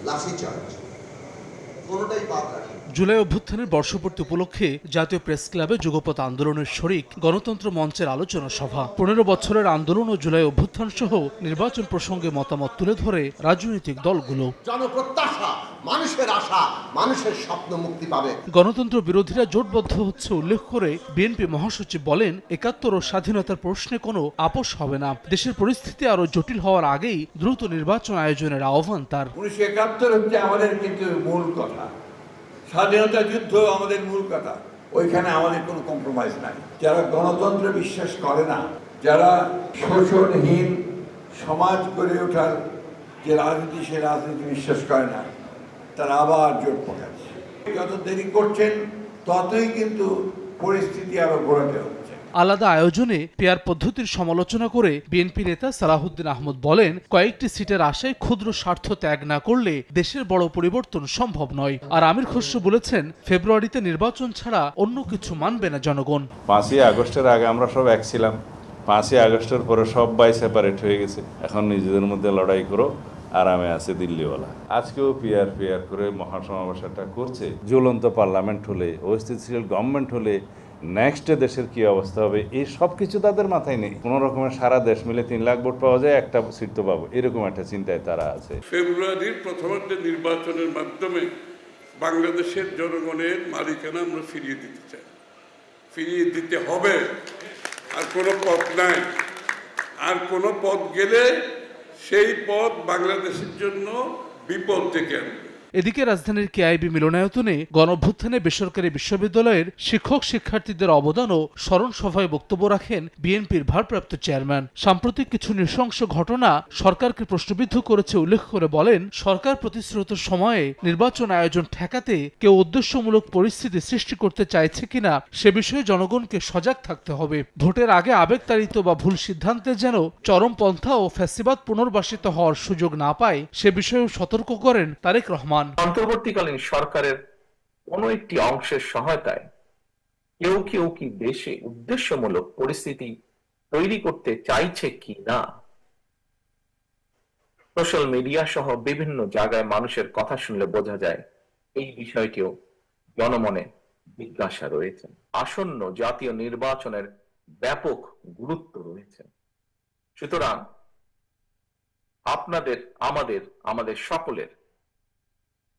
লাঠিচার্জ, কোনোটাই বাদ রাখে। জুলাই অভ্যুত্থানের বর্ষপূর্তি উপলক্ষে জাতীয় প্রেস ক্লাবে যুগপৎ আন্দোলনের শরিক গণতন্ত্র মঞ্চের আলোচনা সভা। ১৫ বছরের আন্দোলন ও জুলাই অভ্যুত্থান সহ নির্বাচন প্রসঙ্গে মতামত তুলে ধরে রাজনৈতিক দলগুলো। জনপ্রত্যাশা, মানুষের আশা, মানুষের স্বপ্ন মুক্তি পাবে। গণতন্ত্র বিরোধীরা জোটবদ্ধ হচ্ছে উল্লেখ করে বিএনপি মহাসচিব বলেন, ৭১ ও স্বাধীনতার প্রশ্নে কোনো আপোষ হবে না। দেশের পরিস্থিতি আরো জটিল হওয়ার আগেই দ্রুত নির্বাচন আয়োজনের আহ্বান তার। ১৯৭১ হচ্ছে আমাদের কিন্তু মূল কথা, স্বাধীনতা যুদ্ধ আমাদের মূল কথা, ওইখানে আমাদের কোনো কম্প্রোমাইজ নাই। যারা গণতন্ত্রে বিশ্বাস করে না, যারা শোষণহীন সমাজ গড়ে ওঠার যে রাজনীতি, সে রাজনীতি বিশ্বাস করে না, তারা আবার জোট পাকাচ্ছে। যত দেরি করছেন ততই কিন্তু পরিস্থিতি আরো ঘোরাতে হচ্ছে। আলাদা আয়োজনে পেয়ার পদ্ধতির সমালোচনা করে বিএনপি নেতা সালাহুদ্দিন আহমদ বলেন, কয়েকটি সিটের আশায় ক্ষুদ্র স্বার্থ ত্যাগ না করলে দেশের বড় পরিবর্তন সম্ভব নয়। আর আমির খসরু বলেছেন, ফেব্রুয়ারিতে নির্বাচন ছাড়া অন্য কিছু মানবে না জনগণ। ৫ই আগস্টের আগে আমরা সব এক ছিলাম, 5ই আগস্টের পরে সবাই সেপারেট হয়ে গেছে। এখন নিজেদের মধ্যে লড়াই করো, আরামে আছে দিল্লিওয়ালা। আজকেও পিয়ার করে মহাসমাবেশটা করছে। জ্বলন্ত পার্লামেন্ট হলে, অস্থিতিশীল গভর্নমেন্ট হলে নেক্সট দেশের কি অবস্থা হবে, এই সব কিছু তাদের মাথায় নেই। কোনো রকমের সারা দেশ মিলে 3 লাখ ভোট পাওয়া যায়, একটা সিট তো পাবো, এরকম একটা চিন্তায় তারা আছে। ফেব্রুয়ারির প্রথমার্ধে নির্বাচনের মাধ্যমে বাংলাদেশের জনগণের মালিকানা আমরা ফিরিয়ে দিতে চাই, ফিরিয়ে দিতে হবে। আর কোনো পথ নাই, আর কোনো পথ গেলে সেই পথ বাংলাদেশের জন্য বিপদ ডেকে আনবে। এদিকে রাজধানীর কেআইবি মিলনায়তনে গণঅভ্যুত্থানে বেসরকারি বিশ্ববিদ্যালয়ের শিক্ষক শিক্ষার্থীদের অবদান ও স্মরণ সভায় বক্তব্য রাখেন বিএনপির ভারপ্রাপ্ত চেয়ারম্যান। সাম্প্রতিক কিছু নৃশংস ঘটনা সরকারকে প্রশ্নবিদ্ধ করেছে উল্লেখ করে বলেন, সরকার প্রতিশ্রুত সময়ে নির্বাচন আয়োজন ঠেকাতে কেউ উদ্দেশ্যমূলক পরিস্থিতি সৃষ্টি করতে চাইছে কিনা সে বিষয়ে জনগণকে সজাগ থাকতে হবে। ভোটের আগে আবেগতাড়িত বা ভুল সিদ্ধান্তে যেন চরমপন্থা ও ফ্যাসিবাদ পুনর্বাসিত হওয়ার সুযোগ না পায় সে বিষয়েও সতর্ক করেন তারেক রহমান। অন্তর্বর্তীকালীন সরকারের কোন একটি অংশের সহায়তায় কেউ কেউ কি দেশে উদ্দেশ্যমূলক পরিস্থিতি তৈরি করতে চাইছে কি না, সোশ্যাল মিডিয়া সহ বিভিন্ন জায়গায় মানুষের কথা শুনলে বোঝা যায় এই বিষয়টিও জনমনে জিজ্ঞাসা রয়েছে। আসন্ন জাতীয় নির্বাচনের ব্যাপক গুরুত্ব রয়েছে। সুতরাং আপনাদের, আমাদের সকলের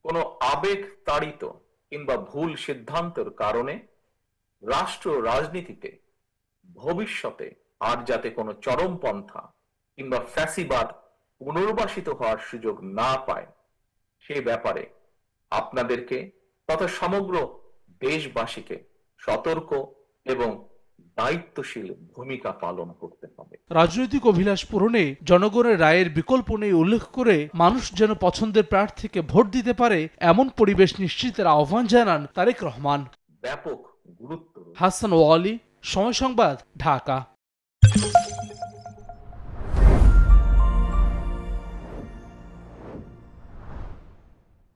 কোনো আবেগ তাড়িত কিংবা ভুল সিদ্ধান্তের কারণে রাষ্ট্র রাজনীতিতে ভবিষ্যতে আর যাতে কোনো চরমপন্থা কিংবা ফ্যাসিবাদ পুনর্বাসিত হওয়ার সুযোগ না পায় সে ব্যাপারে আপনাদেরকে তথা সমগ্র দেশবাসীকে সতর্ক এবং দায়িত্বশীল ভূমিকা পালন করতে হবে। রাজনৈতিক অভিলাষ পূরণে জনগণের রায়ের বিকল্প নেই উল্লেখ করে মানুষ যেন পছন্দের প্রার্থীকে ভোট দিতে পারে এমন পরিবেশ নিশ্চিতের আহ্বান জানান তারেক রহমান। ব্যাপক গুরুত্ব। হাসান ওয়ালি, সময় সংবাদ, ঢাকা।